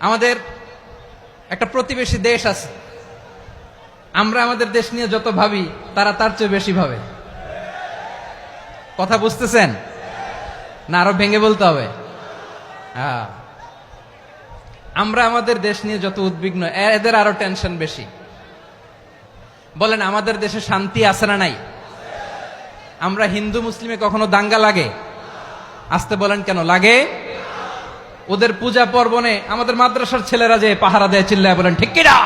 আমাদের একটা প্রতিবেশী দেশ আছে, আমরা আমাদের দেশ নিয়ে যত ভাবি তারা তার চেয়ে বেশি ভাবে। কথা বুঝতেছেন না? আরো ভেঙে বলতে হবে। আমরা আমাদের দেশ নিয়ে যত উদ্বিগ্ন, এদের আরো টেনশন বেশি। বলেন, আমাদের দেশে শান্তি আছে না নাই? আমরা হিন্দু মুসলিমে কখনো দাঙ্গা লাগে? আসতে বলেন, কেন লাগে? ওদের পূজা পার্বণে আমাদের মাদ্রাসার ছেলেরা যে পাহারা দেয়, চিল্লায় বলেন ঠিক কিনা?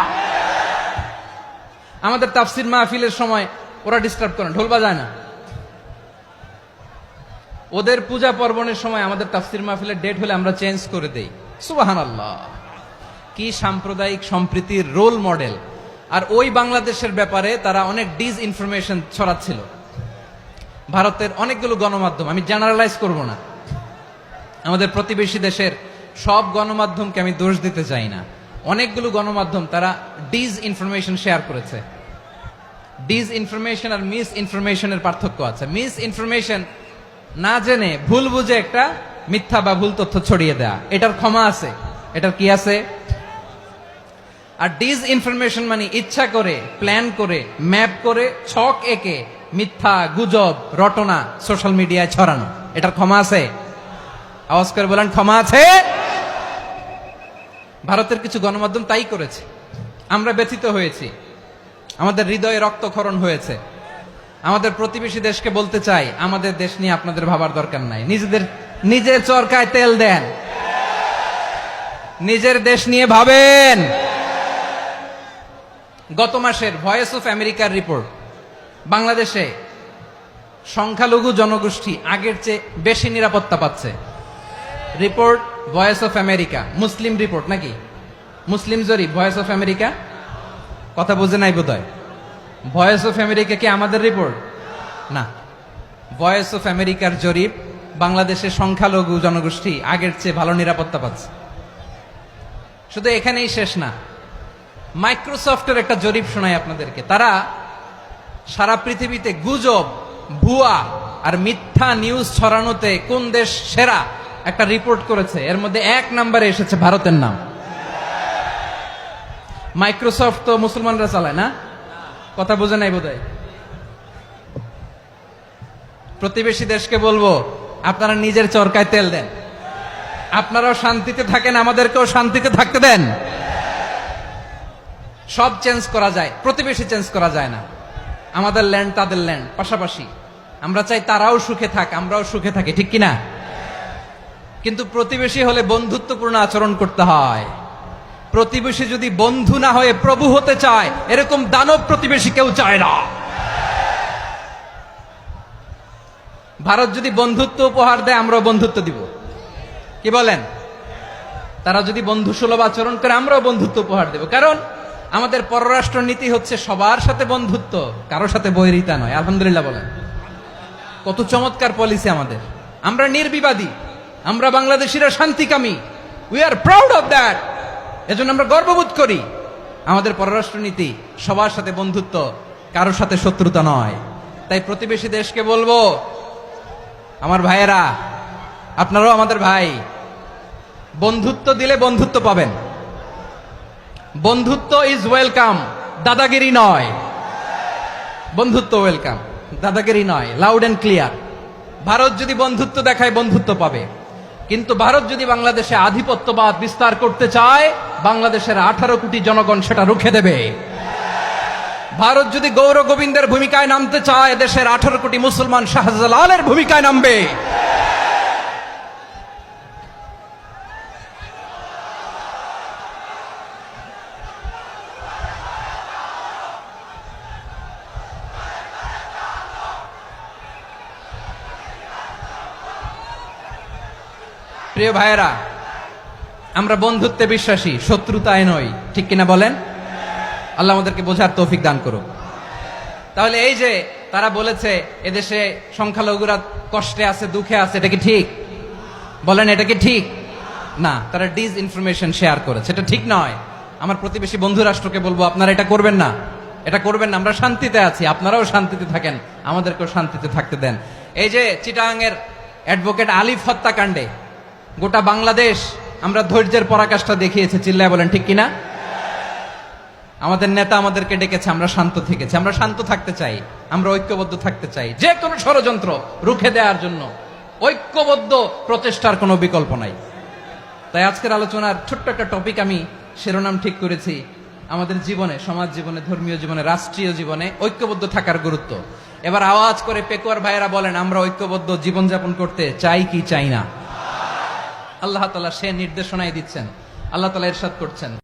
আমাদের তাফসির মাহফিলের সময় ওরা ডিস্টার্ব করেন, ঢোল বাজায় না। ওদের পূজা পার্বণের সময় আমাদের তাফসির মাহফিলের ডেট হলে আমরা চেঞ্জ করে দেই। সুবহানাল্লাহ, কি সাম্প্রদায়িক সম্প্রীতির রোল মডেল। আর ওই বাংলাদেশের ব্যাপারে তারা অনেক ডিস ইনফরমেশন ছড়াচ্ছিল। ভারতের অনেকগুলো গণমাধ্যম, আমি জেনারেলাইজ করব না, আমাদের প্রতিবেশী দেশের সব গণমাধ্যমকে আমি দোষ দিতে চাই না, অনেকগুলো গণমাধ্যম তারা ডিস ইনফরমেশন শেয়ার করেছে। ডিস ইনফরমেশন আর মিস ইনফরমেশনের পার্থক্য আছে। মিস ইনফরমেশন না জেনে ভুল বুঝে একটা মিথ্যা বা ভুল তথ্য ছড়িয়ে দেয়া, এটার ক্ষমা আছে, এটার কি আছে? আর ডিস ইনফরমেশন মানে ইচ্ছা করে, প্ল্যান করে, ম্যাপ করে, ছক এঁকে মিথ্যা, গুজব, রটনা সোশ্যাল মিডিয়ায় ছড়ানো, এটার ক্ষমা আছে? আওয়াজ করে বলেন, ক্ষমা আছে? ভারতের কিছু গণমাধ্যম তাই করেছে। আমরা ব্যথিত হয়েছি, আমাদের হৃদয়ে রক্তক্ষরণ হয়েছে। আমাদের প্রতিবেশী দেশকে বলতে চাই, আমাদের দেশ নিয়ে আপনাদের ভাবার দরকার নাই, নিজের চরকায় তেল দেন, নিজের দেশ নিয়ে ভাবেন। গত মাসের ভয়েস অফ আমেরিকার রিপোর্ট, বাংলাদেশে সংখ্যালঘু জনগোষ্ঠী আগের চেয়ে বেশি নিরাপত্তা পাচ্ছে। Report voice of America, Muslim report নাকি? মুসলিম জরিপ, ভয়েস অফ আমেরিকা। কথা বুঝে নাই বোধহয়। ভয়েস অফ আমেরিকা কি আমাদের রিপোর্ট? না, ভয়েস অফ আমেরিকার জরিপ, বাংলাদেশের সংখ্যালঘু জনগোষ্ঠী আগের চেয়ে ভালো নিরাপত্তা পাচ্ছে। শুধু এখানেই শেষ না, মাইক্রোসফটের একটা জরিপ শোনাই আপনাদেরকে। তারা সারা পৃথিবীতে গুজব, ভুয়া আর মিথ্যা নিউজ ছড়ানোতে কোন দেশ সেরা একটা রিপোর্ট করেছে। এর মধ্যে 1 নম্বরে এসেছে ভারতের নাম। মাইক্রোসফট তো মুসলমানরা চালায় না? কথা বোঝে নাই বোধহয়। প্রতিবেশী দেশকে বলবো, আপনারা নিজের চরকায় তেল দেন, আপনারাও শান্তিতে থাকেন, আমাদেরকেও শান্তিতে থাকতে দেন। সব চেঞ্জ করা যায়, প্রতিবেশী চেঞ্জ করা যায় না। আমাদের ল্যান্ড তাদের ল্যান্ড, পাশাপাশি। আমরা চাই তারাও সুখে থাক, আমরাও সুখে থাকি, ঠিক কিনা? কিন্তু প্রতিবেশী হলে বন্ধুত্বপূর্ণ আচরণ করতে হয়। প্রতিবেশী যদি বন্ধু না হয়ে প্রভু হতে চায়, এরকম দানব প্রতিবেশী কেউ চায় না। ভারত যদি বন্ধুত্ব উপহার দেয়, আমরাও বন্ধুত্ব দিব, কি বলেন? তারা যদি বন্ধু সুলভ আচরণ করে, আমরাও বন্ধুত্ব উপহার দেব। কারণ আমাদের পররাষ্ট্র নীতি হচ্ছে সবার সাথে বন্ধুত্ব, কারোর সাথে বৈরিতা নয়। আলহামদুলিল্লাহ বলেন, কত চমৎকার পলিসি আমাদের। আমরা নির্বিবাদী, আমরা বাংলাদেশিরা শান্তিকামী, we are proud of that. এজন্য আমরা গর্ববোধ করি। আমাদের পররাষ্ট্র নীতি সবার সাথে বন্ধুত্ব, কারোর সাথে শত্রুতা নয়। তাই প্রতিবেশী দেশকে বলবো, আমার ভাইয়েরা, আপনারাও আমাদের ভাই, বন্ধুত্ব দিলে বন্ধুত্ব পাবেন। বন্ধুত্ব ইজ ওয়েলকাম, দাদাগিরি নয়। বন্ধুত্ব ওয়েলকাম, দাদাগিরি নয়, লাউড এন্ড ক্লিয়ার। ভারত যদি বন্ধুত্ব দেখায়, বন্ধুত্ব পাবে। কিন্তু ভারত যদি বাংলাদেশে আধিপত্যবাদ বিস্তার করতে চায়, বাংলাদেশের 18 কোটি জনগণ সেটা রুখে দেবে। ভারত যদি গৌর গোবিন্দের ভূমিকায় নামতে চায়, দেশের 18 কোটি মুসলমান শাহজালালের ভূমিকায় নামবে। প্রিয় ভাইয়েরা, আমরা বন্ধুত্বে বিশ্বাসী, শত্রুতায় নই, ঠিক কিনা বলেন? আল্লাহ আমাদেরকে বোঝার তৌফিক দান করুক। তাহলে এই যে তারা বলেছে এদেশে সংখ্যালঘুরা কষ্টে আছে, দুঃখে আছে, এটা কি ঠিক? বলেন, এটা কি ঠিক? না, তারা ডিস ইনফরমেশন শেয়ার করেছে, এটা ঠিক নয়। আমার প্রতিবেশী বন্ধু রাষ্ট্রকে বলবো, আপনারা এটা করবেন না, এটা করবেন না। আমরা শান্তিতে আছি, আপনারাও শান্তিতে থাকেন, আমাদেরকেও শান্তিতে থাকতে দেন। এই যে চিটাগাংয়ের অ্যাডভোকেট আলিফ হত্যাকাণ্ডে গোটা বাংলাদেশ আমরা ধৈর্যের পরাকাষ্ঠা দেখিয়েছি, চিল্লায় বলেন ঠিক কিনা? আমাদের নেতা আমাদেরকে ডেকেছে, আমরা শান্ত থেকেছি। আমরা শান্ত থাকতে চাই, আমরা ঐক্যবদ্ধ থাকতে চাই, যে কোনো ষড়যন্ত্র রুখে দেওয়ার জন্য ঐক্যবদ্ধ প্রচেষ্টার কোনো বিকল্প নাই। তাই আজকের আলোচনার ছোট্ট একটা টপিক আমি শিরোনাম ঠিক করেছি, আমাদের জীবনে, সমাজ জীবনে, ধর্মীয় জীবনে, রাষ্ট্রীয় জীবনে ঐক্যবদ্ধ থাকার গুরুত্ব। এবার আওয়াজ করে পেকুয়ার ভাইয়েরা বলেন, আমরা ঐক্যবদ্ধ জীবনযাপন করতে চাই কি চাই না? আল্লাহ তাআলা সে নির্দেশনাই দিচ্ছেন। আল্লাহ তাআলা ইরশাদ করছেন,